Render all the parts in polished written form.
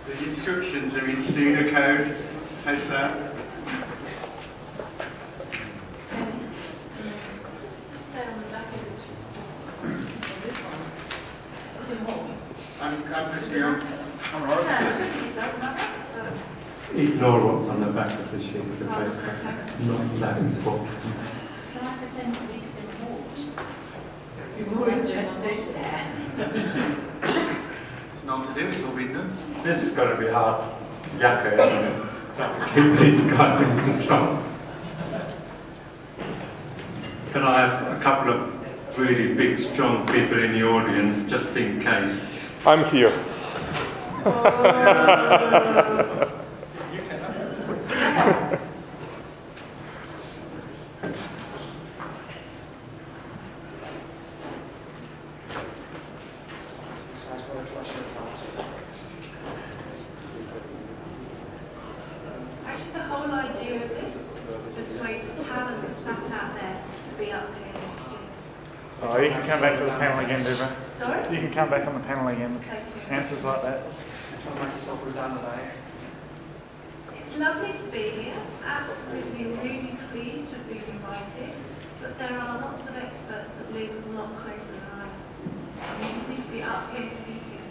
The instructions are in pseudocode. How's that? I'm Christy. I'm alright. Ignore what's on the back of the sheets of paper. Not that important. Can I pretend to be Tim Hall? You're more interested there. It's not to do, it's all been done. This has got to be hard yakka, isn't it? Trying to keep these guys in control. Can I have a couple of really big, strong people in the audience, just in case? I'm here. You can. Actually, the whole idea of this is to persuade the talent that's sat out there to be up here next year. Oh, you can come back to the panel again, Debra. Sorry? You can come back on the panel again. Okay. Answers like that. Try to make yourself redundant, eh? It's lovely to be here. Absolutely, really pleased to have been invited. But there are lots of experts that live a lot closer than I am. You just need to be up here speaking.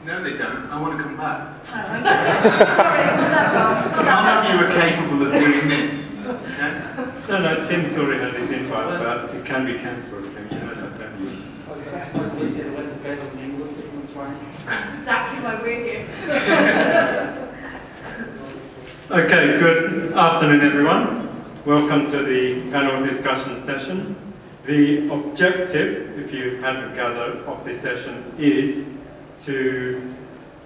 No, they don't. I want to come back. Oh, okay. Sorry, was that wrong? None of you are capable of doing this. Okay? No, Tim's already had his invite, but it can be cancelled, Tim. You know that, don't you? That's exactly why we're here. Okay, good afternoon, everyone. Welcome to the panel discussion session. The objective, if you hadn't gathered, of this session is to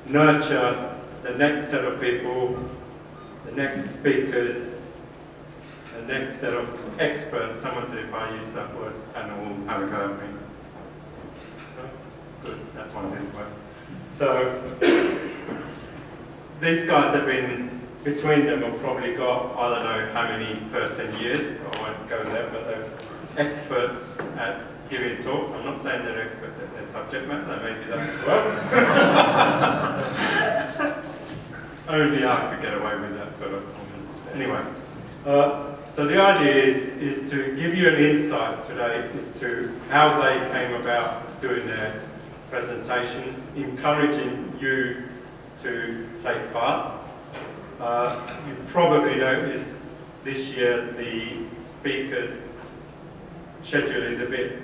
nurture the next set of people, the next speakers, the next set of experts. Someone said if I use that word, panel will have a go at me. Good, that one didn't work. So, these guys have been, between them have probably got, I don't know how many person years, I won't go there, but they're experts at giving talks. I'm not saying they're expert at their subject matter, they may be that as well. Only I could get away with that sort of comment. Anyway, so the idea is to give you an insight today as to how they came about doing their presentation, encouraging you to take part. You probably noticed this year the speakers' schedule is a bit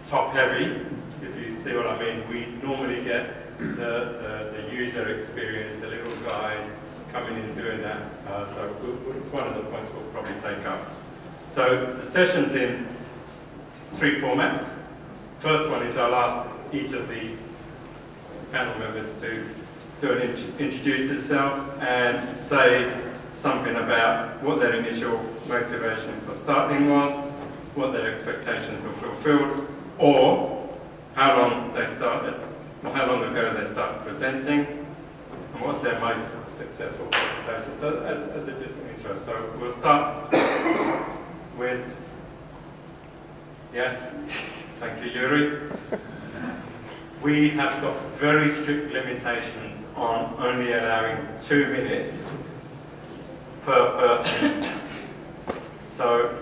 top-heavy, if you see what I mean. We normally get the user experience, the little guys coming in and doing that. So it's one of the points we'll probably take up. So the session's in 3 formats. First one is I'll ask each of the panel members to introduce themselves and say something about what their initial motivation for starting was, what their expectations were fulfilled, or how long they started, or how long ago they started presenting, and what's their most successful presentation. So as a just an intro. So we'll start with, yes, thank you, Yuri. We have got very strict limitations on only allowing 2 minutes per person. So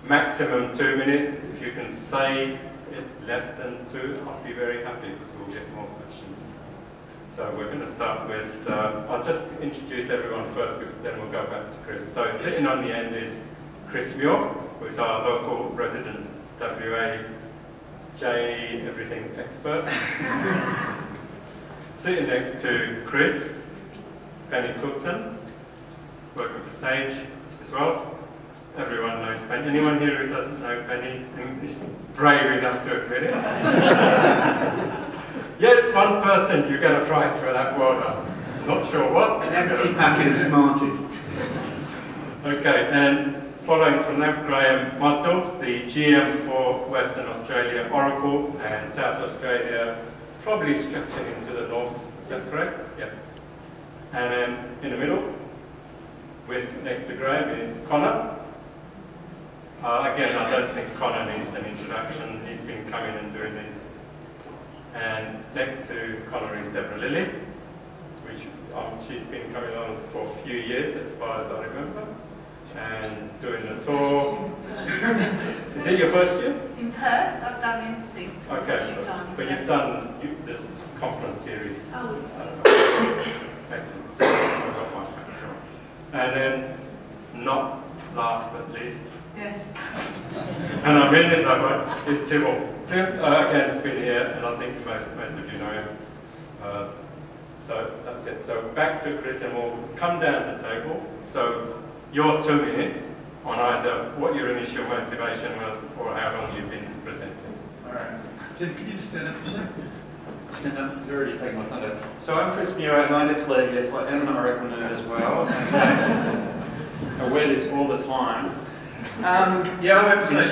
maximum 2 minutes. If you can say it less than 2, I'll be very happy because we'll get more questions. So we're going to start with, I'll just introduce everyone first, then we'll go back to Chris. So sitting on the end is Chris Muir, who's our local resident WA everything expert. Sitting next to Chris, Penny Cookson, working for Sage as well. Everyone knows Penny. Anyone here who doesn't know Penny and is brave enough to admit it? Yes, one person, you get a prize for that. Well done. Not sure what. An empty packet of Smarties. Okay, and following from that, Graham Mosdell, the GM for Western Australia Oracle and South Australia, probably stretching into the north. Is that correct? Yeah. And then in the middle, with next to Graham, is Connor. Again, I don't think Connor needs an introduction. He's been coming and doing these And next to Connor is Debra Lilley, which she's been coming on for a few years, as far as I remember, and doing the tour. Is it your first year? In Perth, I've done Instinct a few times. But you've done this conference series. Oh. Excellent. So I've got my facts right. And then, not last but least, Yes. and I mean it that way, it's Tim. Tim, again, has been here, and I think most of you know him. So that's it. So back to Chris, and we'll come down the table. So your 2 minutes on either what your initial motivation was or how long you've been presenting. All right. Tim, could you just stand up for a second? Stand up. You're already taking my thunder. So I'm Chris Muir, and I declare, yes, I am an Oracle nerd as well. I wear this all the time. Yeah, I went for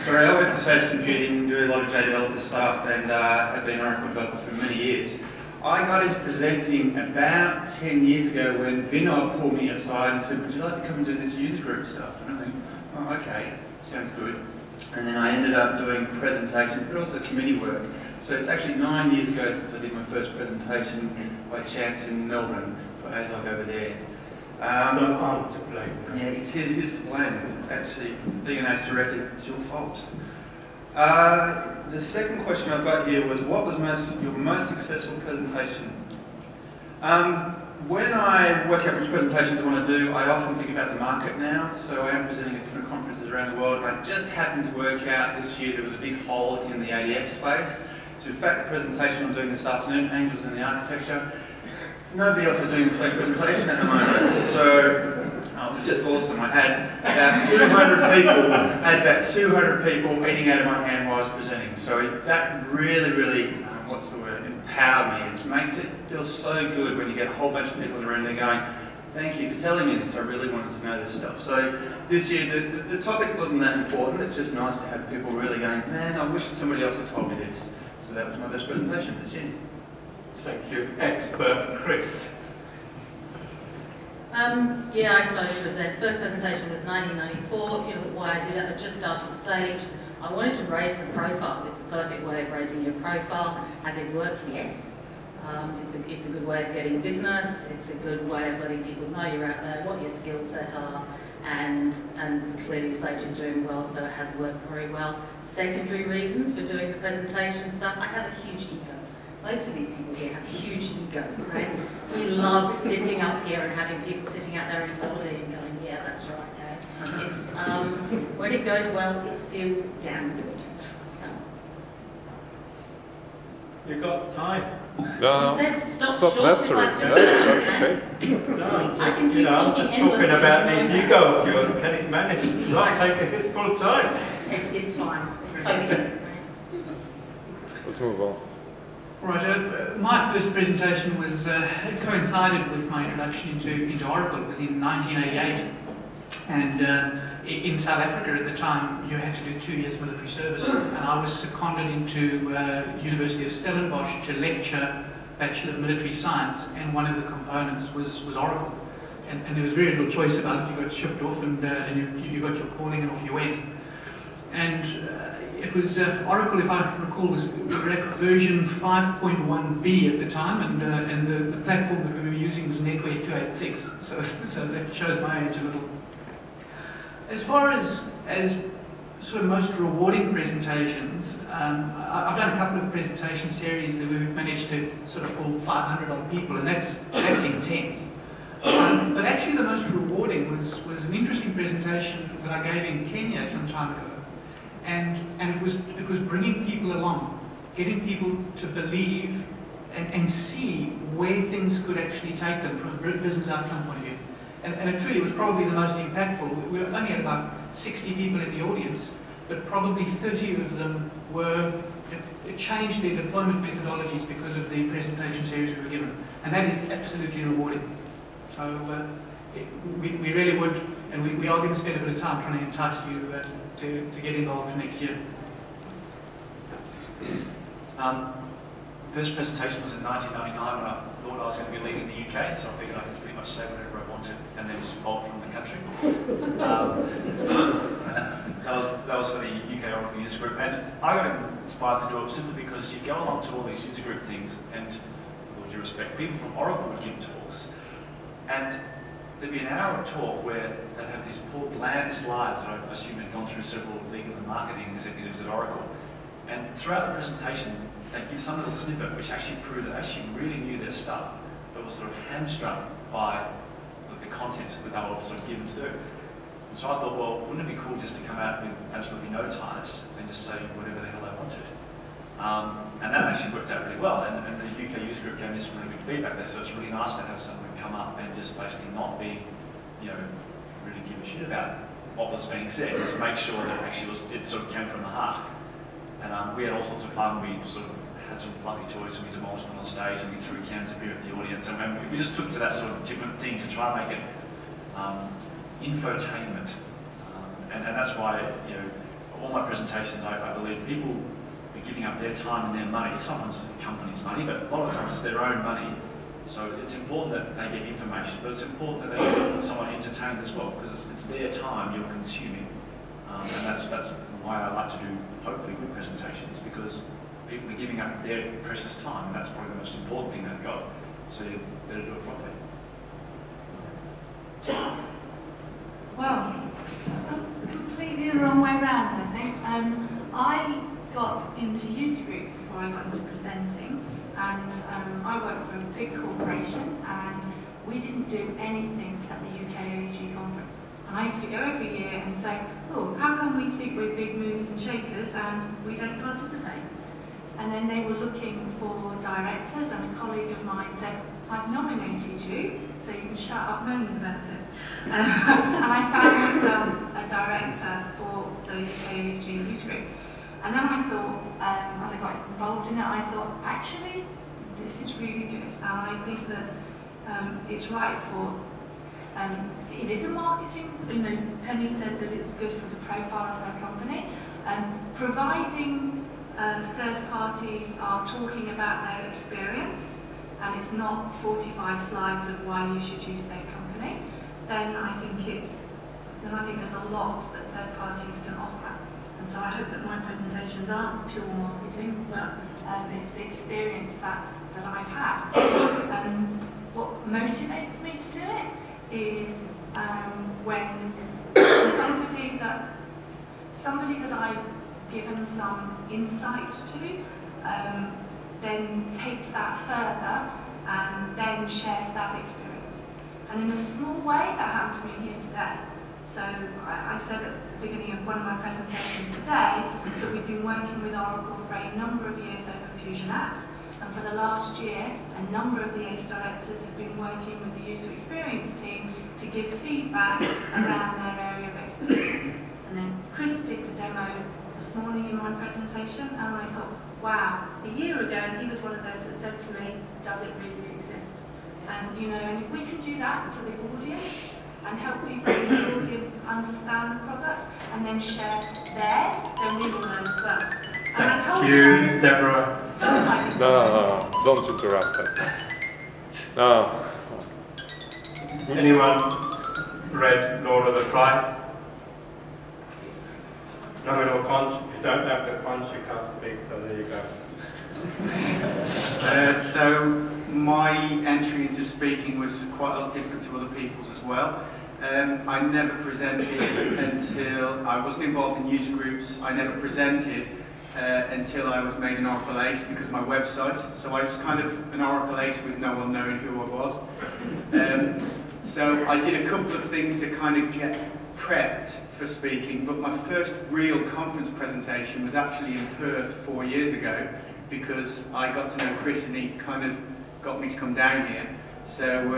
Sorry, I went for Sage Computing, do a lot of J-developer stuff, and have been an Oracle developer for many years. I got into presenting about 10 years ago when Vinod pulled me aside and said, would you like to come and do this user group stuff? And I went, oh, okay, sounds good. And then I ended up doing presentations, but also committee work. So it's actually 9 years ago since I did my first presentation by chance in Melbourne for AUSOUG over there. So I'm to blame. Yeah, it is to blame. Actually, being an ACE director, it's your fault. The second question I've got here was, what was your most successful presentation? When I work out which presentations I want to do, I often think about the market now. So I am presenting at different conferences around the world. I just happened to work out this year there was a big hole in the ADF space. So in fact, the presentation I'm doing this afternoon, Angels in the Architecture, nobody else is doing the same presentation at the moment. So it was just awesome. I had about 200 people eating out of my hand while I was presenting. So that really, what's the word, empowered me. It makes it feel so good when you get a whole bunch of people in the room there going, thank you for telling me this, I really wanted to know this stuff. So this year the topic wasn't that important, it's just nice to have people really going, man, I wish somebody else had told me this. So that was my best presentation this year. Thank you. Expert Chris. Yeah, I started to present. First presentation was 1994. If you look at why I did it, I just started Sage. I wanted to raise the profile. It's a perfect way of raising your profile. Has it worked? Yes. It's a good way of getting business. It's a good way of letting people know you're out there, what your skill set are, and clearly Sage is doing well, so it has worked very well. Secondary reason for doing the presentation stuff, I have a huge ego. Most of these people here have huge egos, right? We love sitting up here and having people sitting out there in body and going, yeah, that's right. Yeah. It's when it goes well, it feels damn good. You got time. No, You said stop it's not necessary. No, that's okay. No, I'm just talking about these ego of yours. Can it manage not taking this full time? It's fine. It's okay. Let's move on. Right, my first presentation was, it coincided with my introduction into Oracle. It was in 1988. And in South Africa at the time, you had to do 2 years military service. And I was seconded into University of Stellenbosch to lecture Bachelor of Military Science, and one of the components was Oracle. And there was very little choice about it. You got shipped off and you got your calling and off you went. And it was Oracle, if I recall, was version 5.1b at the time, and the platform that we were using was NetWare 286. So that shows my age a little. As far as sort of most rewarding presentations, I've done a couple of presentation series that we've managed to sort of pull 500 odd people, and that's intense. But actually, the most rewarding was an interesting presentation that I gave in Kenya some time ago. And it was bringing people along, getting people to believe and see where things could actually take them from a business outcome point of view. And it truly was probably the most impactful. We only had about 60 people in the audience, but probably 30 of them it changed their deployment methodologies because of the presentation series we were given. And that is absolutely rewarding. So we really would, and we are going to spend a bit of time trying to entice you to get involved for next year. First presentation was in 1999 when I thought I was going to be leading the UK, so I figured I could pretty much say whatever I wanted and then just bolt from the country. That was for the UK Oracle user group, and I got inspired to do it simply because you go along to all these user group things, and with all due respect, people from Oracle would give talks, and there'd be an hour of talk where they'd have these poor bland slides that I assume had gone through several legal and marketing executives at Oracle, and throughout the presentation they'd give some little snippet which actually proved that they actually really knew their stuff, but was sort of hamstrung by the content that they were sort of given to do. And so I thought, well, wouldn't it be cool just to come out with absolutely no ties and just say whatever the hell I wanted? And that actually worked out really well, and the UK user group gave me some really good feedback. They said it's really nice to have someone come up and just basically not be, really give a shit about what was being said, just make sure that actually it sort of came from the heart. And we had all sorts of fun. We sort of had some fluffy toys and we demolished them on the stage, and we threw cans of beer at the audience, and we just took to that sort of different thing to try and make it infotainment. And that's why, all my presentations, I believe people are giving up their time and their money. Sometimes it's the company's money, but a lot of times it's their own money. So it's important that they get information, but it's important that they get someone entertained as well, because it's their time you're consuming. And that's why I like to do, hopefully, good presentations, because people are giving up their precious time, and that's probably the most important thing they've got. So you better do it properly. Well, completely the wrong way round, I think. I got into user groups before I got into presenting, and I worked for a big corporation, and we didn't do anything at the UK AUSOUG conference. And I used to go every year and say, oh, how come we think we're big movers and shakers and we don't participate? And then they were looking for directors, and a colleague of mine said, I've nominated you, so you can shut up moaning about it. And I found myself a director for the AUSOUG user group. And then I thought, as I got involved in it, I thought, actually, this is really good. And I think that it's right for, it is a marketing, Penny said that it's good for the profile of her company. Providing third parties are talking about their experience, and it's not 45 slides of why you should use their company, then I think there's a lot that third parties can offer. And so I hope that my presentations aren't pure marketing, but it's the experience that I've had. What motivates me to do it is when somebody that I've given some insight to then takes that further and then shares that experience. And in a small way, that happened to me here today. So I said at the beginning of one of my presentations today that we've been working with Oracle for a number of years over Fusion Apps, and for the last year, a number of the ACE directors have been working with the user experience team to give feedback around their area of expertise. And then Chris did the demo this morning in my presentation, and I thought, wow, a year ago he was one of those that said to me, does it really exist? And and if we can do that to the audience and help people in the audience understand the products and then share theirs, then we will learn as well. Thank you, Deborah. No, don't interrupt that. No. Anyone read Lord of the Flies? Nominal conch. If you don't have the conch, you can't speak, so there you go. So my entry into speaking was quite a lot different to other people's as well. I never presented until I wasn't involved in user groups. I never presented until I was made an Oracle Ace because of my website. So I was kind of an Oracle Ace with no one knowing who I was. So I did a couple of things to kind of get prepped for speaking, but my first real conference presentation was actually in Perth 4 years ago because I got to know Chris and he kind of got me to come down here. So,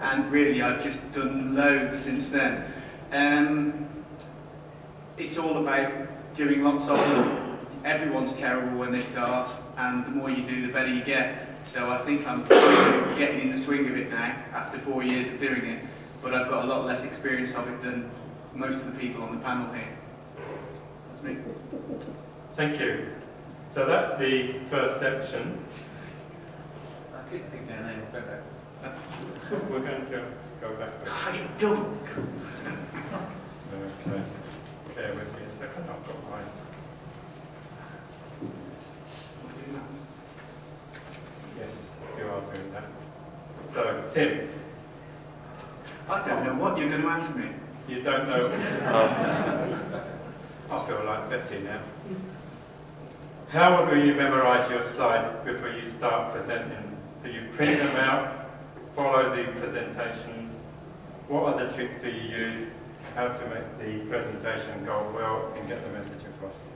and really I've just done loads since then. It's all about doing lots of them. Everyone's terrible when they start, and the more you do, the better you get. So I think I'm getting in the swing of it now, after 4 years of doing it, but I've got a lot less experience of it than most of the people on the panel here. That's me. Thank you. So that's the first section. Pick down there, go back. We're going to go back. You don't. Okay. Bear with me a second. I've got mine. Yes, you are doing that. So, Tim. I don't know what you're going to ask me. You don't know. I feel like Betty now. How do you memorise your slides before you start presenting? Do you print them out, follow the presentations? What other tricks do you use? How to make the presentation go well and get the message across?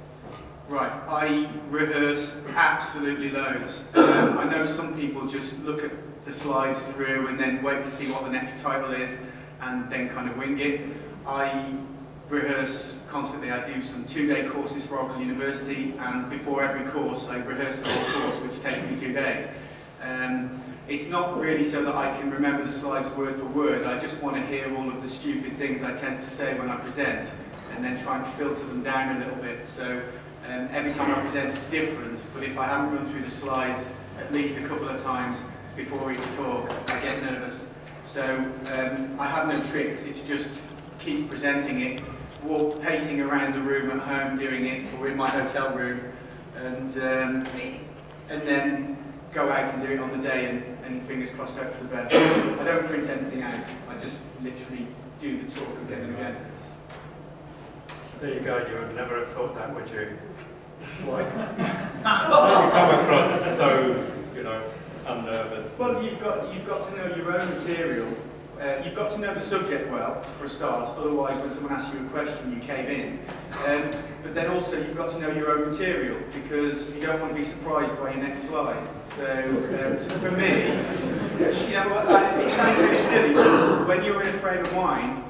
Right, I rehearse absolutely loads. I know some people just look at the slides through and then wait to see what the next title is and then kind of wing it. I rehearse constantly. I do some 2-day courses for Oracle University, and before every course I rehearse the whole course, which takes me 2 days. It's not really so that I can remember the slides word for word. I just want to hear all of the stupid things I tend to say when I present and then try and filter them down a little bit. So every time I present it's different, but if I haven't run through the slides at least a couple of times before each talk, I get nervous. So I have no tricks, it's just keep presenting it, walk pacing around the room at home doing it, or in my hotel room, and then go out and do it on the day and fingers crossed out for the best. I don't print anything out, I just literally do the talk again and again. There you go, you would never have thought that, would you? Why? You come across so, you know, unnervous. Well, you've got to know your own material. You've got to know the subject well, for a start, otherwise when someone asks you a question you cave in. But then also you've got to know your own material, because you don't want to be surprised by your next slide. So for me, you know what, it sounds really silly, but when you're in a frame of mind,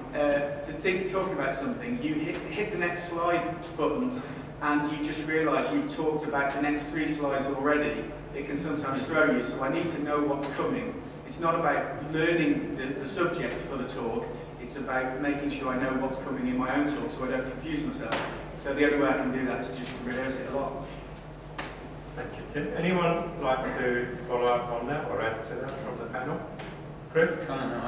talking about something, you hit the next slide button and you just realise you've talked about the next 3 slides already. It can sometimes throw you, so I need to know what's coming. It's not about learning the subject for the talk, it's about making sure I know what's coming in my own talk so I don't confuse myself. So the only way I can do that is just rehearse it a lot. Thank you, Tim. Anyone like to follow up on that or add to that from the panel? Chris? Connor.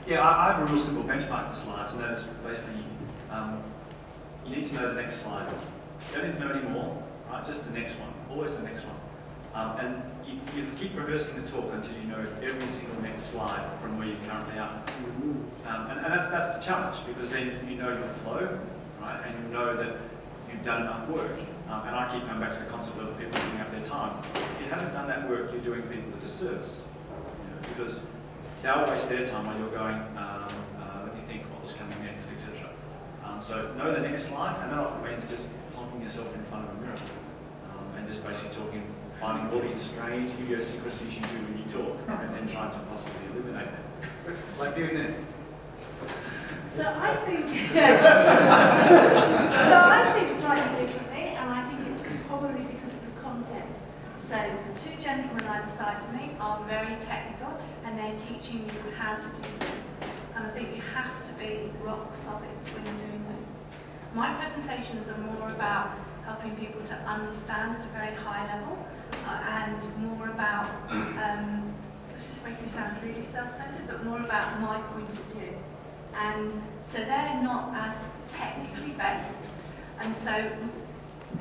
Yeah, I have a real simple benchmark for slides, and that is basically you need to know the next slide. You don't need to know any more, right? Just the next one, always the next one. And you keep rehearsing the talk until you know every single next slide from where you currently are. And that's the challenge, because then you know your flow, right? And you know that you've done enough work. And I keep coming back to the concept of people giving up their time. If you haven't done that work, you're doing people a disservice, because they'll waste their time while you're going, let me think what was coming next, etc. So know the next slide, and that often means just plonking yourself in front of a mirror and just basically talking, finding all these strange idiosyncrasies you do when you talk, and then trying to possibly eliminate them. Like doing this. So I think slightly differently, and I think it's probably because of the content. So the 2 gentlemen either side of me are very technical, and they're teaching you how to do things. And I think you have to be rock solid when you're doing those. My presentations are more about helping people to understand at a very high level, and more about, this just makes me sound really self-centered, but more about my point of view. And so they're not as technically based, and so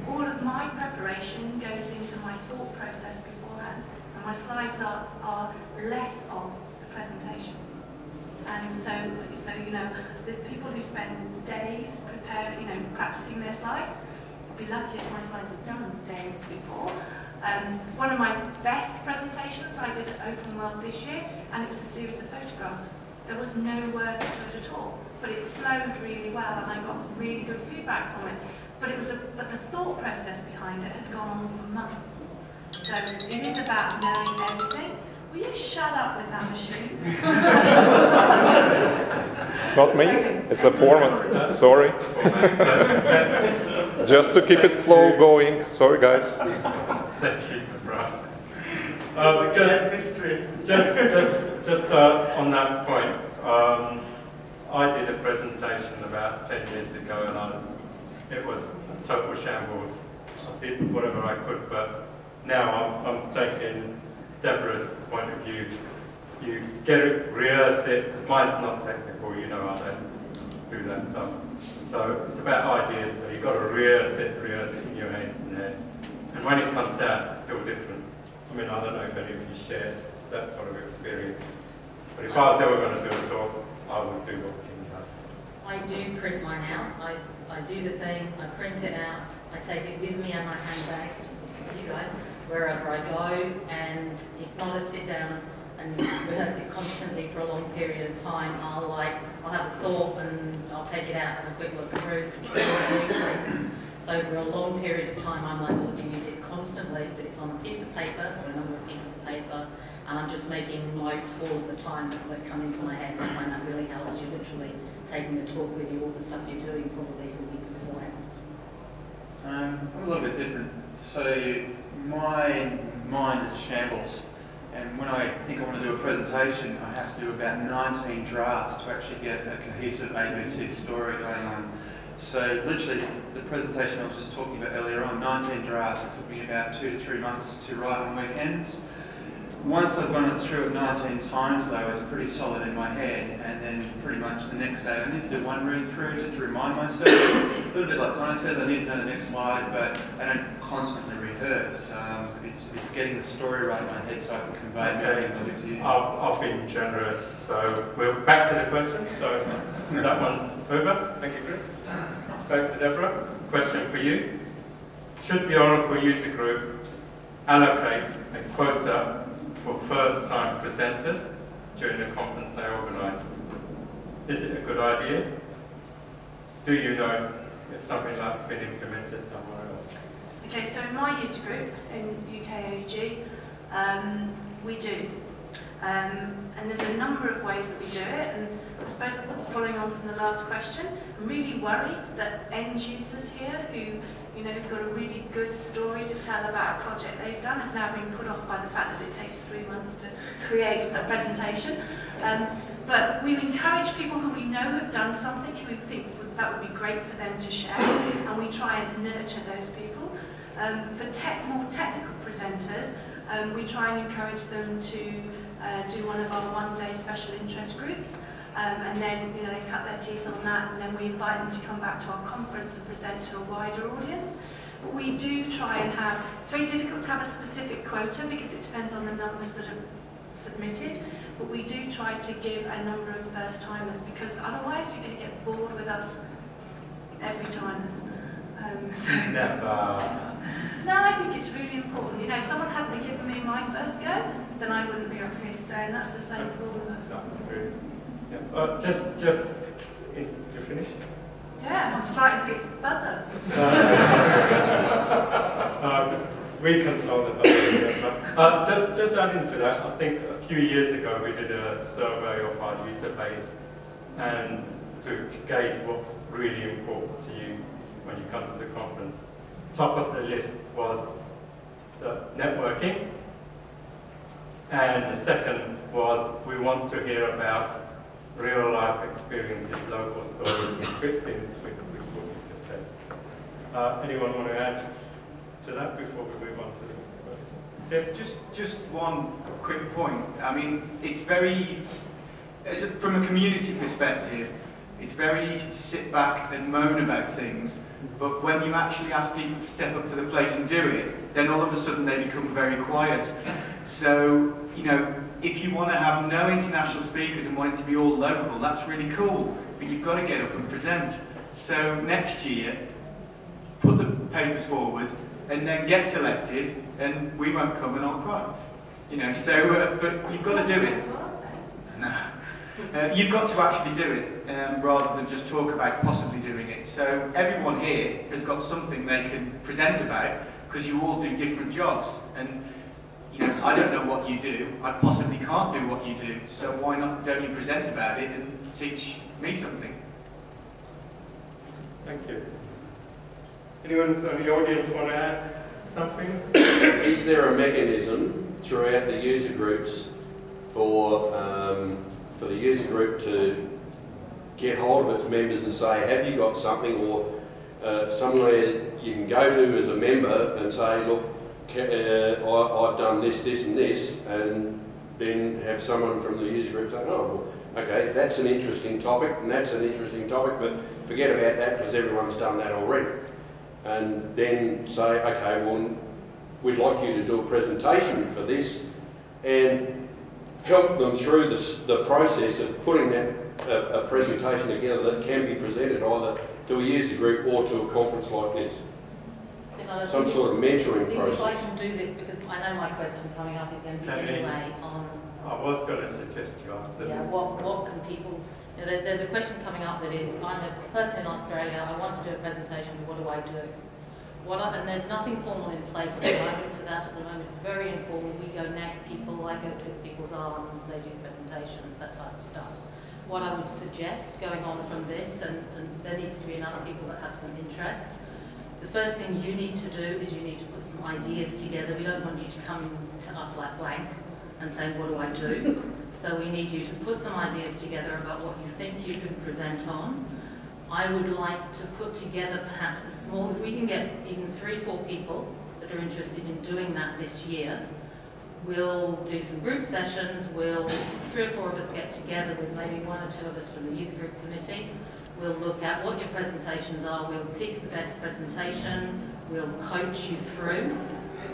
all of my preparation goes into my thought process beforehand, and my slides are less of the presentation. And so you know, the people who spend days preparing, practicing their slides, will be lucky if my slides are done days before. One of my best presentations I did at Open World this year, and it was a series of photographs. There was no words to it at all, but it flowed really well, and I got really good feedback from it. But the thought process behind it had gone on for months. So it is about knowing everything. Will you shut up with that machine? It's not me, it's a format. Sorry. Just to keep it flow going. Sorry, guys. Thank you, Debra. Just on that point, I did a presentation about 10 years ago, and it was a total shambles. I did whatever I could, but now I'm taking Debra's point of view. You get it, rehearse it. Mine's not technical, you know, I don't do that stuff. So it's about ideas, so you've got to rehearse it in your head. And when it comes out, it's still different. I mean, I don't know if any of you share that sort of experience. But if I was ever going to do a talk, I would do what Tim does. I do print mine out. I do the thing, I print it out, I take it with me in my handbag, just you guys, wherever I go, and it's not a sit down and rehearse it constantly for a long period of time. I'll have a thought and I'll take it out and a quick look through, so for a long period of time I'm like looking at it constantly, but it's on a piece of paper or a number of pieces of paper, and I'm just making notes all of the time that come into my head, and I find that really helps. You're literally taking the talk with you, all the stuff you're doing probably for weeks beforehand. I'm a little bit different. So my mind is a shambles, and when I think I want to do a presentation, I have to do about 19 drafts to actually get a cohesive ABC story going on. So literally, the presentation I was just talking about earlier on, 19 drafts, it took me about 2 to 3 months to write on weekends. Once I've gone through it 19 times though, it's pretty solid in my head, and then pretty much the next day I need to do one read through just to remind myself. A little bit like Connor says, I need to know the next slide, but I don't constantly rehearse. It's getting the story right in my head so I can convey it to you. I've been generous, so we're back to the question. So that one's over. Thank you, Chris. Back to Debra. Question for you. Should the Oracle user groups allocate a quota for first-time presenters during the conference they organise? Is it a good idea? Do you know if something like it's been implemented somewhere else? Okay, so in my user group in UK AUG, we do. And there's a number of ways that we do it, and I suppose following on from the last question, I'm really worried that end users here who have got a really good story to tell about a project they've done have now been put off by the fact that it takes 3 months to create a presentation. But we encourage people who we know have done something, who we think that would be great for them to share, and we try and nurture those people. For more technical presenters, we try and encourage them to do one of our one-day special interest groups, and then they cut their teeth on that, and then we invite them to come back to our conference and present to a wider audience. But we do try and have, it's very difficult to have a specific quota because it depends on the numbers that are submitted, but we do try to give a number of first-timers, because otherwise you're going to get bored with us every time. No, I think it's really important. If someone hadn't given me my first go, then I wouldn't be up here today, and that's the same for all of us. Yeah. Just, you finished? Yeah, I'm trying to get some buzzer. We control the buzzer. Just adding to that, I think a few years ago we did a survey of our user base, and to gauge what's really important to you when you come to the conference. Top of the list was networking, and the second was we want to hear about real life experiences, local stories, which fits in with what you just said. Anyone want to add to that before we move on to the next question? Tim? Just one quick point. I mean, it's very, from a community perspective, it's very easy to sit back and moan about things, but when you actually ask people to step up to the plate and do it, then all of a sudden they become very quiet. So, if you want to have no international speakers and want it to be all local, that's really cool, but you've got to get up and present. So next year, put the papers forward and then get selected, and we won't come and I'll cry. But you've got to do it. No. You've got to actually do it, rather than just talk about possibly doing it. So everyone here has got something they can present about, because you all do different jobs. And I don't know what you do. I possibly can't do what you do. So why don't you present about it and teach me something? Thank you. Anyone in the audience want to add something? Is there a mechanism throughout the user groups for the user group to get hold of its members and say, have you got something, or somewhere you can go to as a member and say, look, I've done this, this and this, and then have someone from the user group say, oh, well, okay, that's an interesting topic, and that's an interesting topic, but forget about that because everyone's done that already. And then say, okay, well, we'd like you to do a presentation for this, and help them through the process of putting that a presentation together that can be presented either to a user group or to a conference like this. Some sort of mentoring process. If I can do this, because I know my question coming up is going to be anyway on... I was going to suggest you answer yeah, this. what can people... You know, there's a question coming up that is, I'm a person in Australia, I want to do a presentation, what do I do? And there's nothing formal in place at the moment for that. At the moment, it's very informal. We go nag people, I go twist people's arms, they do presentations, that type of stuff. What I would suggest going on from this, and there needs to be enough people that have some interest, the first thing you need to do is you need to put some ideas together. We don't want you to come to us like blank and say, what do I do? So we need you to put some ideas together about what you think you can present on. I would like to put together perhaps a small, if we can get even 3 or 4 people that are interested in doing that this year, we'll do some group sessions, 3 or 4 of us get together with maybe 1 or 2 of us from the user group committee. We'll look at what your presentations are, we'll pick the best presentation, we'll coach you through,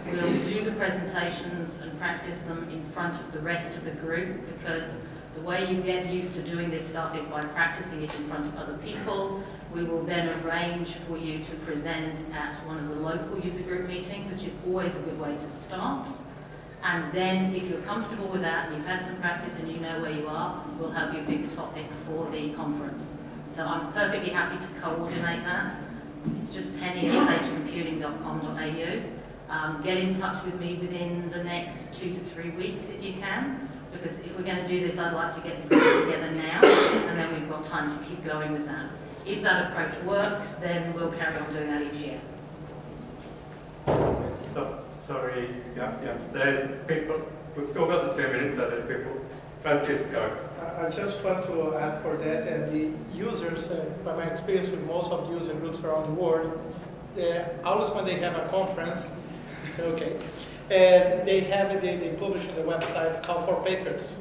we'll do the presentations and practice them in front of the rest of the group, because the way you get used to doing this stuff is by practicing it in front of other people. We will then arrange for you to present at one of the local user group meetings, which is always a good way to start. And then if you're comfortable with that, and you've had some practice and you know where you are, we'll help you pick a topic for the conference. So I'm perfectly happy to coordinate that. It's just penny@sagecomputing.com.au. Get in touch with me within the next 2 to 3 weeks if you can, because if we're going to do this, I'd like to get the group together now, and then we've got time to keep going with that. If that approach works, then we'll carry on doing that each year. Sorry, yeah. There's people, we've still got the 2 minutes, so there's people. Francisco. I just want to add for that, and the users, by my experience with most of the user groups around the world, always when they have a conference, okay, and they publish on the website call for papers.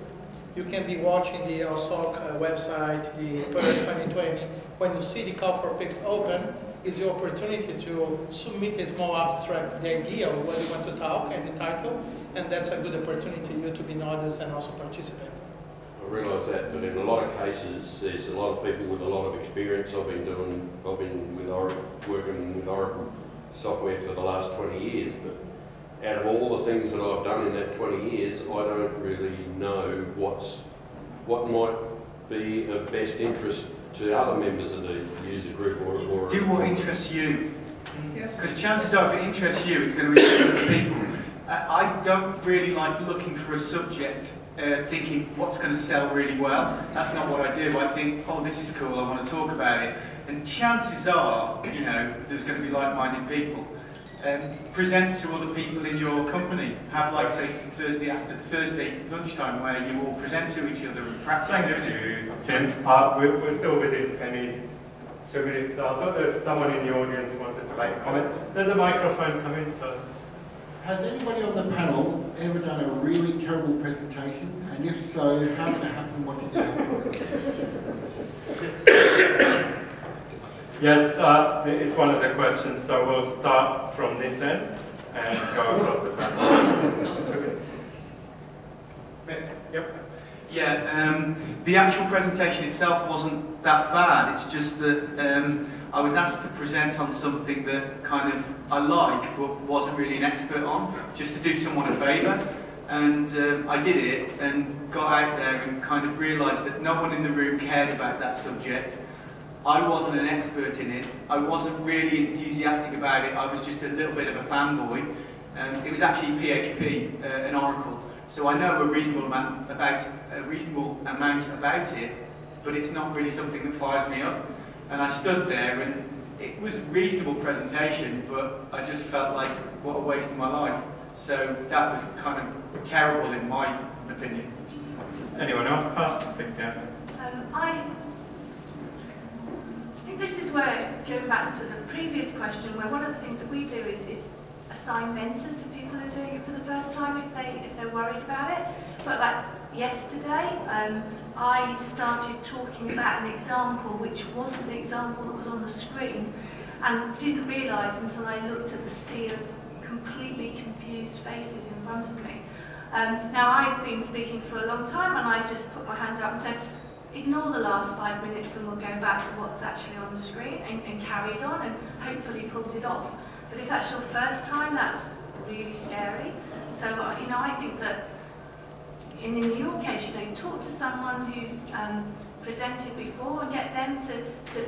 You can be watching the AUSOUG website, the Perth 2020. When you see the call for papers open, is the opportunity to submit a small abstract, the idea of what you want to talk and the title, and that's a good opportunity for you to be noticed and also participate. I realise that, but in a lot of cases, there's a lot of people with a lot of experience. I've been with Oracle, working with Oracle software for the last 20 years, but out of all the things that I've done in that 20 years, I don't really know what might be of best interest to other members of the user group or do what interests you. Because chances are, if it interests you, it's going to interest other people. I don't really like looking for a subject, thinking what's going to sell really well. That's not what I do. I think, oh, this is cool, I want to talk about it. And chances are, you know, there's going to be like-minded people. Present to other people in your company. Have, like, say, Thursday lunchtime where you all present to each other and practice. Thank you, Tim. We're still within Penny's 2 minutes. I thought there's someone in the audience who wanted to make a comment. There's a microphone coming, so. Has anybody on the panel ever done a really terrible presentation? And if so, how did it happen? What did you do? Yes, it's one of the questions, so we'll start from this end and go across the panel. Yep. Yeah, the actual presentation itself wasn't that bad. It's just that I was asked to present on something that kind of I like, but wasn't really an expert on, just to do someone a favour. And I did it and got out there and kind of realised that no one in the room cared about that subject. I wasn't an expert in it. I wasn't really enthusiastic about it. I was just a little bit of a fanboy. It was actually PHP, an Oracle. So I know a reasonable amount about it, but it's not really something that fires me up. And I stood there, and it was a reasonable presentation, but I just felt like, what a waste of my life. So that was kind of terrible in my opinion. Anyone else pass the pick down? I think this is where, going back to the previous question, where one of the things that we do is assign mentors to people who are doing it for the first time if they're worried about it. But like yesterday, I started talking about an example which wasn't the example that was on the screen, and didn't realise until I looked at the sea of completely confused faces in front of me. Now, I've been speaking for a long time, and I just put my hands up and said, ignore the last 5 minutes and we'll go back to what's actually on the screen, and carried on and hopefully pulled it off. But if that's your first time, that's really scary. So, you know, I think that in your case, you know, talk to someone who's presented before and get them to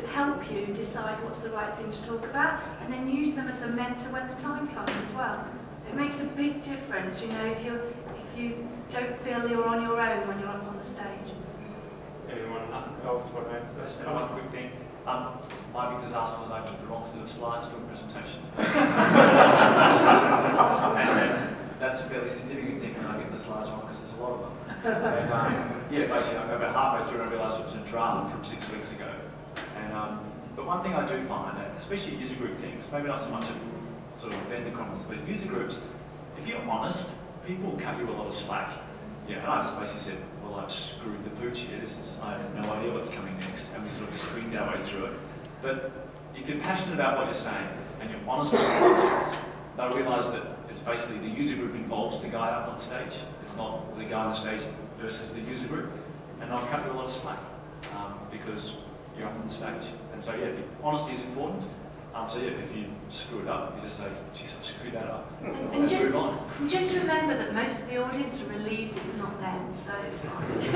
help you decide what's the right thing to talk about, and then use them as a mentor when the time comes as well. It makes a big difference, you know, if you don't feel you're on your own when you're up on the stage. Anyone else want to add to Just that? one quick thing. My big disaster was I took the wrong set of slides for a presentation. And that's a fairly significant thing when I get the slides wrong, because there's a lot of them. And, yeah, basically I go about halfway through and I realised it was a drama from 6 weeks ago. And, but one thing I do find, especially user group things, maybe not so much at sort of vendor conference, but user groups, if you're honest, people will cut you a lot of slack. Yeah, and I just basically said, well, I've screwed the pooch here. I have no idea what's coming next, and we sort of just winged our way through it. But if you're passionate about what you're saying and you're honest with the audience, they'll realise that it's basically the user group involves the guy up on stage. It's not the guy on the stage versus the user group, and they'll cut you a lot of slack because you're up on the stage. And so, yeah, honesty is important. So yeah, if you screw it up, you just say, geez, I've screwed that up. And just remember that most of the audience are relieved it's not them, so it's fine.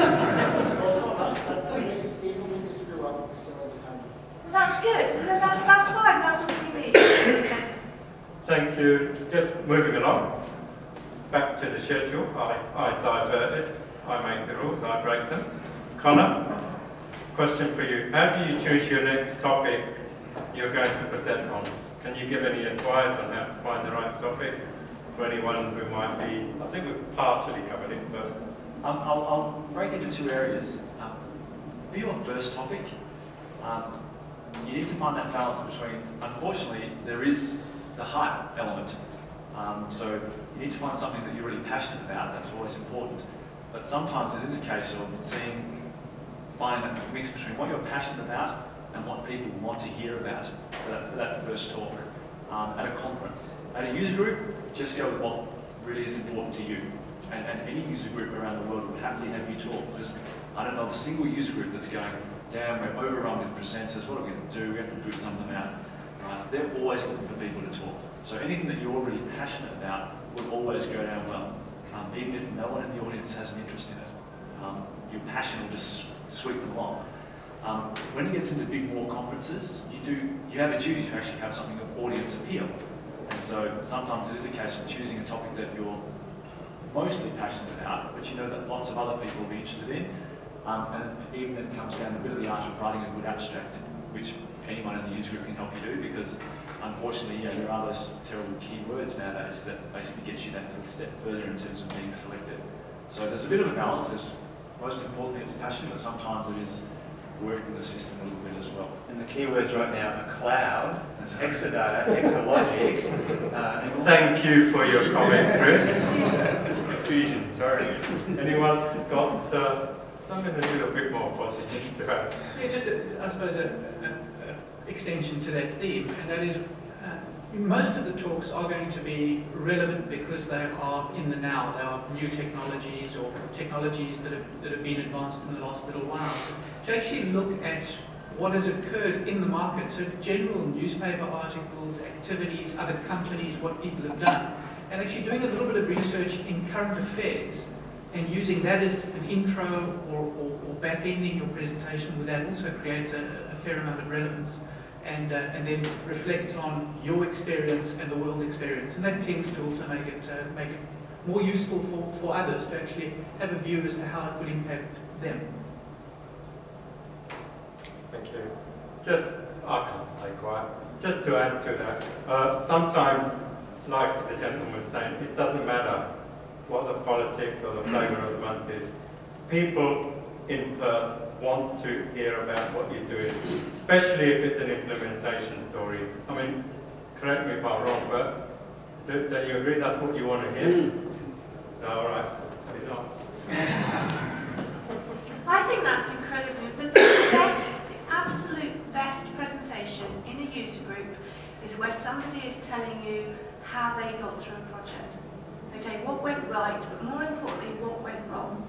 That's good. That's fine. That's what we need. Thank you. Just moving along. Back to the schedule. I divert it. I make the rules. I break them. Connor, question for you. How do you choose your next topic you're going to present on? Can you give any advice on how to find the right topic for anyone who might be, I think we've partially covered it, but... I'll break it into two areas. For your first topic, you need to find that balance between, unfortunately, there is the hype element. So you need to find something that you're really passionate about, that's always important. But sometimes it is a case of finding that mix between what you're passionate about and what people want to hear about for that first talk. At a conference. At a user group, just go with what really is important to you. And any user group around the world will happily have you talk, because I don't know of a single user group that's going, damn, we're overrun with presenters, what are we going to do? We have to boot some of them out. Right? They're always looking for people to talk. So anything that you're really passionate about will always go down well. Even if no one in the audience has an interest in it. Your passion will just sweep them along. When it gets into big war conferences, you have a duty to actually have something of audience appeal. And so sometimes it is a case of choosing a topic that you're mostly passionate about, but you know that lots of other people will be interested in. And even it comes down to a bit of the art of writing a good abstract, which anyone in the user group can help you do, because unfortunately, there are those terrible keywords nowadays that basically get you that little step further in terms of being selected. So there's a bit of a balance. Most importantly, it's passion, but sometimes it is working the system a little bit as well. And the keywords right now are cloud, Exadata, Exalogic. Thank you for your comment, Chris. Fusion, sorry. Anyone got something a little bit more positive to add? Yeah, just, I suppose, an extension to that theme, and that is most of the talks are going to be relevant because they are in the now. They are new technologies or technologies that have been advanced in the last little while. To actually look at what has occurred in the market, so general newspaper articles, activities, other companies, what people have done, and actually doing a little bit of research in current affairs and using that as an intro or back-ending your presentation, where that also creates a fair amount of relevance. And then reflects on your experience and the world experience, and that tends to also make it more useful for others to actually have a view as to how it could impact them. Thank you. I can't stay quiet. Just to add to that, sometimes, like the gentleman was saying, it doesn't matter what the politics or the flavour of the month is. People in Perth want to hear about what you're doing, especially if it's an implementation story. I mean, correct me if I'm wrong, but Do you agree that's what you want to hear? No, all right. Speak on. I think that's incredibly. The absolute best presentation in a user group is where somebody is telling you how they got through a project. Okay, what went right, but more importantly, what went wrong.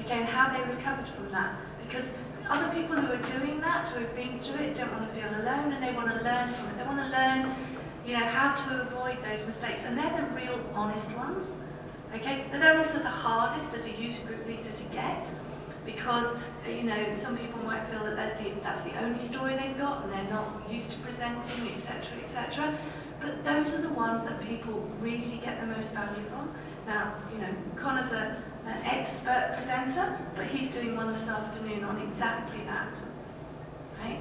Okay, and how they recovered from that. Because other people who are doing that, who have been through it, don't want to feel alone, and they want to learn from it. They want to learn, you know, how to avoid those mistakes, and they're the real honest ones. Okay, but they're also the hardest as a user group leader to get, because you know some people might feel that that's the only story they've got, and they're not used to presenting, etc., etc. But those are the ones that people really get the most value from. Now, you know, Connor's an expert presenter, but he's doing one this afternoon on exactly that. Right?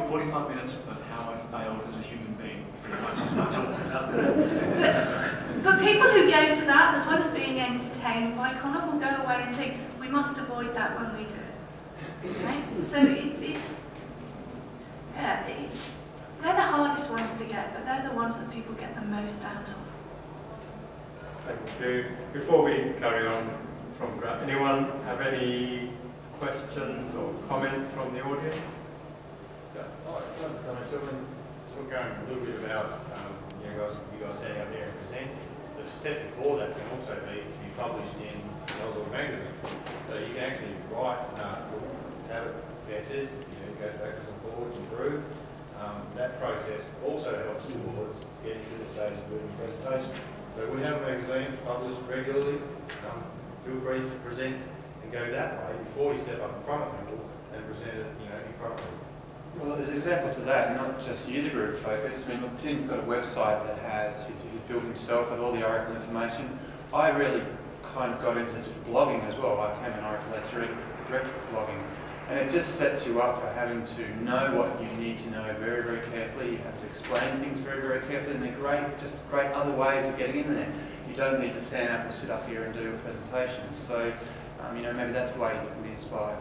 45 minutes of how I failed as a human being, pretty much is my talk. But people who go to that, as well as being entertained by Connor, will go away and think, we must avoid that when we do it. Right? So they're the hardest ones to get, but they're the ones that people get the most out of. Thank you. Before we carry on from Grant, anyone have any questions or comments from the audience? We're going a little bit about you guys standing up there and presenting. The step before that can also be to be published in AUSOUG magazine. So you can actually write an article, have it vetted, go backwards and forwards and through. That process also helps towards getting to the stage of doing a presentation. So we have magazines published regularly. Feel free to present and go that way before you step up in front of people and present it, in front of them. Well, there's an example to that, not just user group focus. I mean, look, Tim's got a website that he's built himself with all the Oracle information. I really kind of got into this for blogging as well. I became an Oracle S3 director for blogging. And it just sets you up for having to know what you need to know very, very carefully. You have to explain things very, very carefully, and they're great other ways of getting in there. You don't need to stand up and sit up here and do a presentation. So, maybe that's why you can be inspired.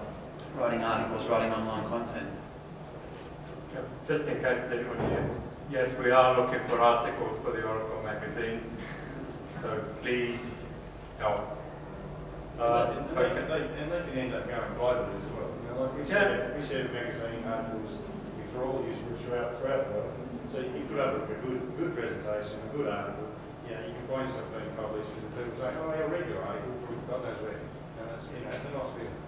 Writing articles, writing online content. Just in case anyone here, yes, we are looking for articles for the Oracle magazine, so please help. And they can end up going globally as well. Like we share magazine articles for all users throughout the world. So you put up a good presentation, a good article. You can find yourself being published, and people say, "Oh, I read your article from God knows where." And it's a nice feeling.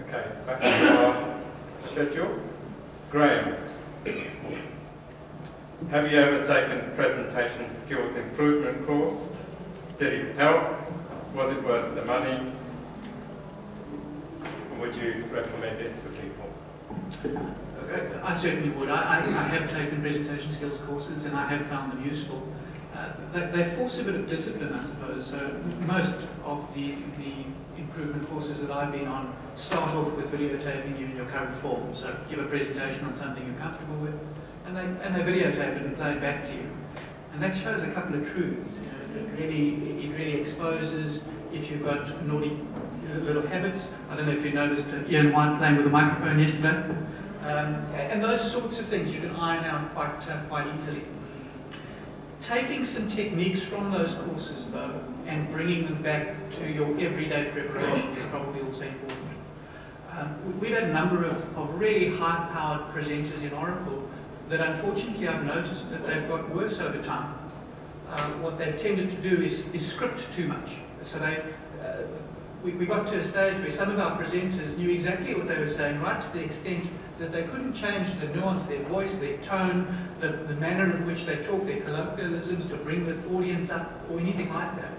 Okay, back to our schedule. Graham, have you ever taken presentation skills improvement course? Did it help? Was it worth the money? Would you recommend it to people? I certainly would. I have taken presentation skills courses and I have found them useful. They force a bit of discipline, I suppose. So most of the improvement courses that I've been on start off with videotaping you in your current form. So give a presentation on something you're comfortable with, and they videotape it and play it back to you. And that shows a couple of truths. It really exposes if you've got naughty little habits. I don't know if you noticed Ian White playing with a microphone yesterday. And those sorts of things you can iron out quite easily. Taking some techniques from those courses, though, and bringing them back to your everyday preparation is probably also important. We've had a number of really high-powered presenters in Oracle that unfortunately I've noticed that they've got worse over time. What they've tended to do is script too much. So we got to a stage where some of our presenters knew exactly what they were saying, right to the extent that they couldn't change the nuance, their voice, their tone, the manner in which they talk, their colloquialisms to bring the audience up or anything like that.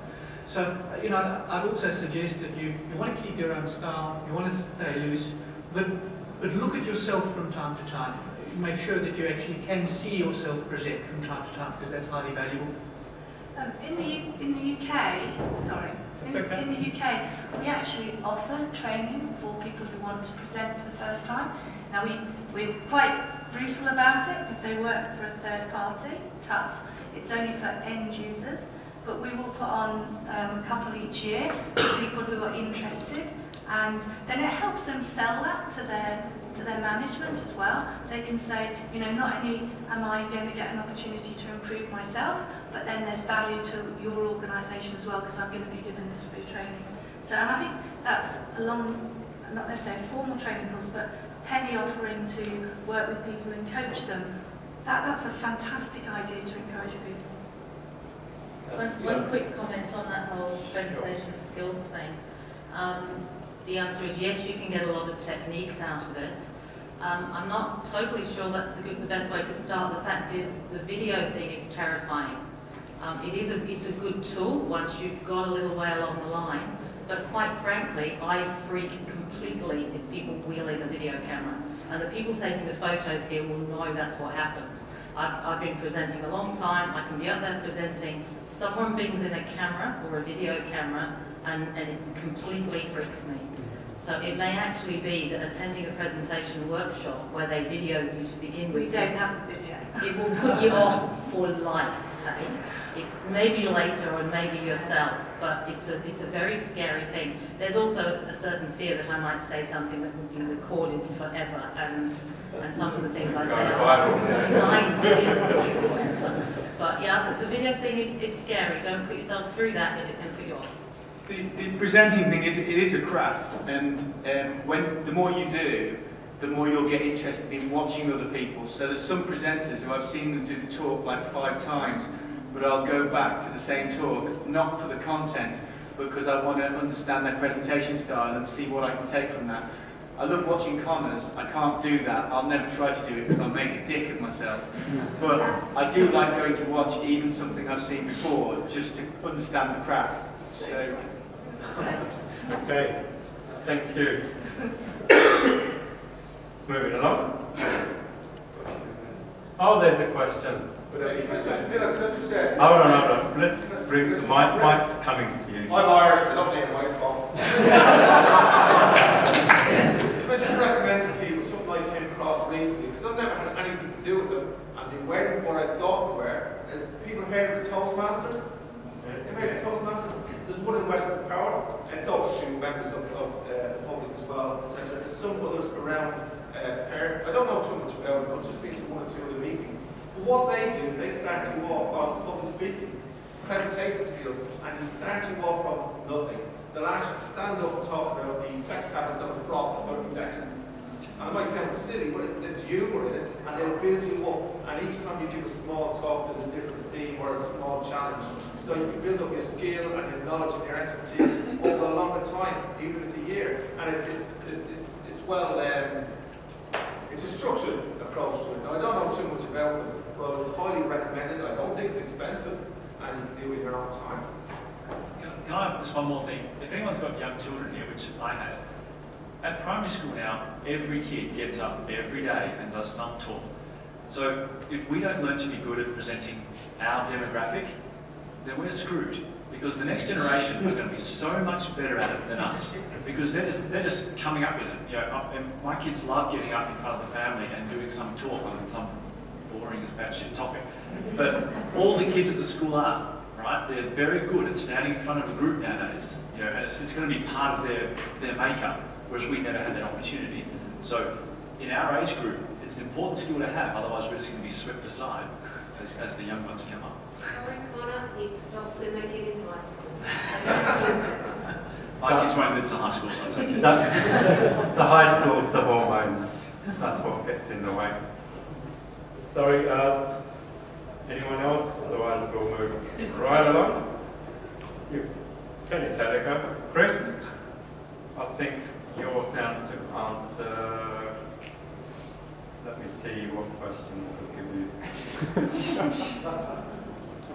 So, I'd also suggest that you want to keep your own style, you want to stay loose, but look at yourself from time to time. Make sure that you actually can see yourself present from time to time, because that's highly valuable. In the UK, in the UK, we actually offer training for people who want to present for the first time. Now we're quite brutal about it. If they work for a third party, tough. It's only for end users, but we will put on a couple each year for people who are interested, and then it helps them sell that to to their management as well. They can say, you know, not only am I going to get an opportunity to improve myself, but then there's value to your organisation as well because I'm going to be given this free training. So, and I think that's along, not necessarily a formal training course, but Penny offering to work with people and coach them. That's a fantastic idea to encourage people. One quick comment on that whole presentation skills thing. The answer is yes, you can get a lot of techniques out of it. I'm not totally sure that's the best way to start. The fact is, the video thing is terrifying. It's a good tool once you've got a little way along the line, but quite frankly, I freak completely if people wheel in a video camera. And the people taking the photos here will know that's what happens. I've been presenting a long time, I can be up there presenting, someone brings in a camera or a video camera and it completely freaks me. So it may actually be that attending a presentation workshop where they video you to begin with. We don't have the video. It will put you off for life, hey? It's maybe later or maybe yourself, but it's a very scary thing. There's also a certain fear that I might say something that will be recorded forever, and some of the things I say are designed to be recorded forever. But yeah, the video thing is scary. Don't put yourself through that if it's going to put you off. The presenting thing it is a craft, and the more you do, the more you'll get interested in watching other people. So there's some presenters who I've seen them do the talk like 5 times, but I'll go back to the same talk, not for the content, but because I want to understand their presentation style and see what I can take from that. I love watching Connors. I can't do that. I'll never try to do it because I'll make a dick of myself. But I do like going to watch even something I've seen before, just to understand the craft. So. Okay, thank you. Moving along. Oh, there's a question. Hold on. Let's bring the mic's coming to you. I'm Irish, but I don't need a microphone. I just recommend to people something I came across recently, because I've never had anything to do with them, and they weren't what I thought they were. People have heard of the Toastmasters? They've heard of the Toastmasters? There's one in Western Power, and it's open to members of the public as well, etc. There's some others around Perth. I don't know too much about it, I've just been to 1 or 2 of the meetings. But what they do, they start you off on public speaking, presentation skills, and they start you off from nothing. They'll ask you to stand up and talk about the sex habits of the frog for 30 seconds. And it might sound silly, but it's humour in it, and they'll build you up. And each time you give a small talk, there's a different theme or there's a small challenge. So you can build up your skill and your knowledge and your expertise over a longer time, even if it's a year. And it's well, it's a structured approach to it. Now, I don't know too much about it, but I would highly recommend it. I don't think it's expensive, and you can do it in your own time. Can I have just one more thing? If anyone's got young children here, which I have, at primary school now, every kid gets up every day and does some talk. So if we don't learn to be good at presenting our demographic, then we're screwed. Because the next generation are going to be so much better at it than us. Because they're just coming up with it. You know, and my kids love getting up in front of the family and doing some talk on some boring as batshit topic. But all the kids at the school are. Right? They're very good at standing in front of a group nowadays, you know, and it's going to be part of their makeup, whereas we never had that opportunity. So in our age group, it's an important skill to have, otherwise we're just going to be swept aside as the young ones come up. Sorry, Connor, it stops when they get in high school. My kids won't live to high school, so it's okay. The high school's the hormones. That's what gets in the way. Sorry, anyone else? Otherwise we'll move right along. Kenny's had a go. Chris, I think you're down to answer. Let me see what question we'll give you.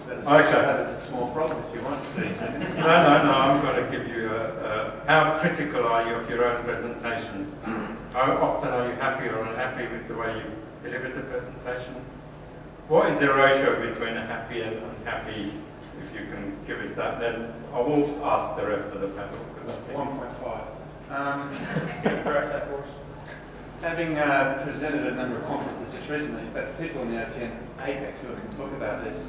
Okay. It's a small frogs if you want to see. No, I'm going to give you how critical are you of your own presentations? How often are you happy or unhappy with the way you delivered the presentation? What is the ratio between a happy and unhappy? If you can give us that, then I won't ask the rest of the panel. 1.5. Having presented at a number of conferences just recently, in fact, people in the OTN APEC tour can talk about this.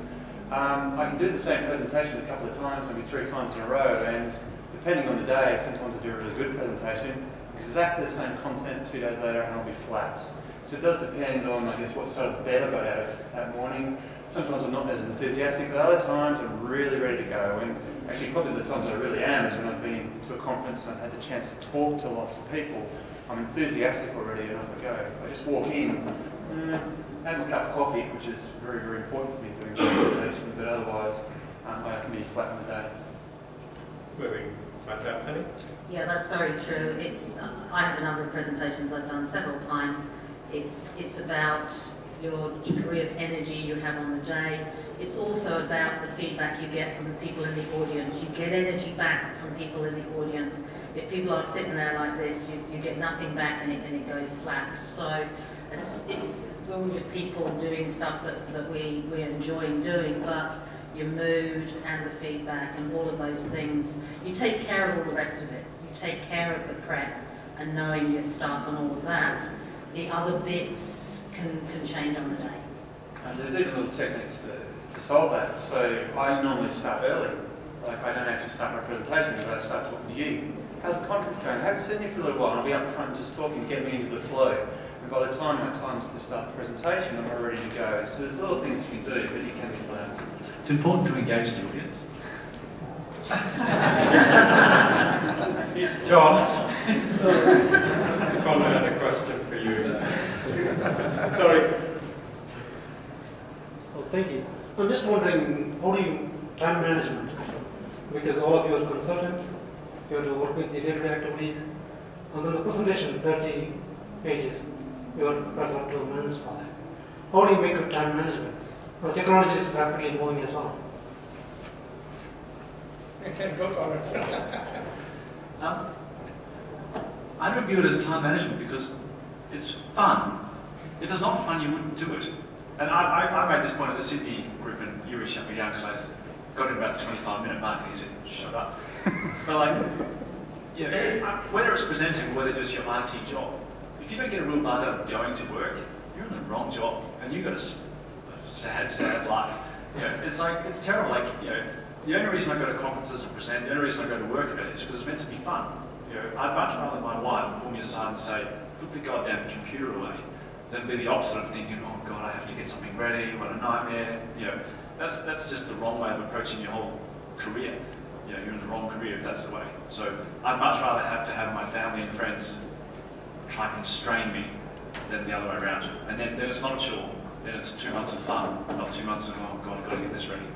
I can do the same presentation a couple of times, maybe 3 times in a row, and depending on the day, sometimes I do a really good presentation, It's exactly the same content 2 days later and it'll be flat. So it does depend on, I guess, what sort of bed I got out of that morning. Sometimes I'm not as enthusiastic, but other times I'm really ready to go. And actually, probably the times I really am is when I've been to a conference and I've had the chance to talk to lots of people. I'm enthusiastic already and off I go. If I just walk in, have a cup of coffee, which is very, very important for me doing this presentation, but otherwise I can be flat in the day. Moving right down, Penny. Yeah, that's very true. I have a number of presentations I've done several times. It's about your degree of energy you have on the day. It's also about the feedback you get from the people in the audience. You get energy back from people in the audience. If people are sitting there like this, you get nothing back and it goes flat. So we're all just people doing stuff that we enjoy doing, but your mood and the feedback and all of those things, you take care of all the rest of it. You take care of the prep and knowing your stuff and all of that. The other bits can change on the day. And there's even little techniques to solve that. So I normally start early. Like I don't actually start my presentation, but I start talking to you. How's the conference going? I haven't seen you for a little while, and I'll be up front just talking, get me into the flow. And by the time my time is to start the presentation, I'm ready to go. So there's little things you can do, but you can be flat. It's important to engage the audience. John, Colin had a question for you. Sorry. Well, thank you. I'm just wondering, how do you time management? Because all of you are consultant, you have to work with the day-to-day activities, and then the presentation, 30 pages, you have about 2 minutes for that. How do you make a time management? The technology is rapidly moving as well. I can go on it. I don't view it as time management because it's fun. If it's not fun, you wouldn't do it. And I made this point at the Sydney group, and Yuri shut me down because I got in about the 25-minute mark, and he said, "Shut up." But like, you know, whether it's presenting, whether it's your IT job, if you don't get a real buzz out of going to work, you're in the wrong job, and you've got a sad life. You know, it's terrible. Like, you know, the only reason I go to conferences and present, the only reason I go to work at it is because it's meant to be fun. You know, I'd much rather my wife pull me aside and say, "Put the goddamn computer away," than be the opposite of thinking, "Oh God, I have to get something ready. What a nightmare." You know, that's just the wrong way of approaching your whole career. You know, you're in the wrong career if that's the way. So I'd much rather have to have my family and friends try and constrain me than the other way around. And then it's not a chore. Then it's 2 months of fun, not 2 months of, "Oh God, I've got to get this ready."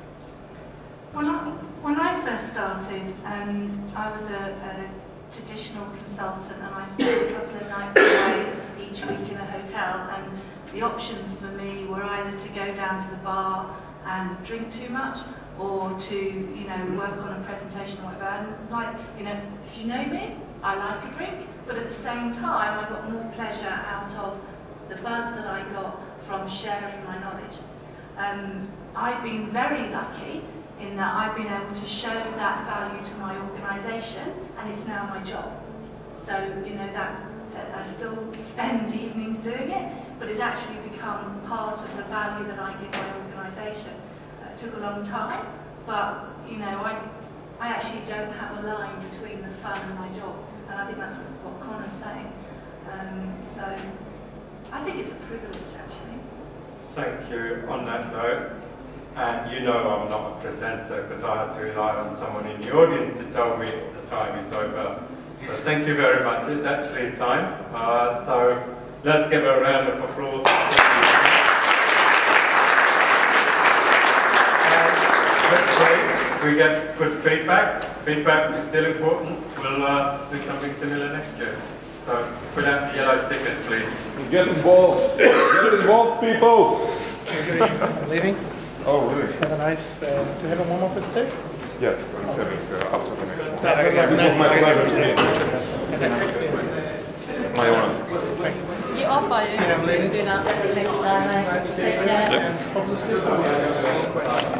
When I first started, I was a traditional consultant, and I spent a couple of nights away each week in a hotel, and the options for me were either to go down to the bar and drink too much, or to, you know, work on a presentation or whatever. And like, you know, if you know me, I like a drink, but at the same time, I got more pleasure out of the buzz that I got from sharing my knowledge. I've been very lucky in that I've been able to show that value to my organisation, and it's now my job. So, you know, that I still spend evenings doing it, but it's actually become part of the value that I give my organisation. It took a long time, but, you know, I actually don't have a line between the fun and my job, and I think that's what Connor's saying. So, I think it's a privilege, actually. Thank you. On that note, and you know I'm not a presenter because I had to rely on someone in the audience to tell me the time is over. So thank you very much. It's actually time. So let's give a round of applause. We get good feedback. Feedback is still important. We'll do something similar next year. So put out the yellow stickers, please. Get involved. Get involved, people. I'm leaving. Oh, really? Have a nice. Do you have a warm-up for today? Yes, I'm coming after the next. My own. You off, are you? Yeah, I'm leaving. Do that. Take care. And hopefully see you soon.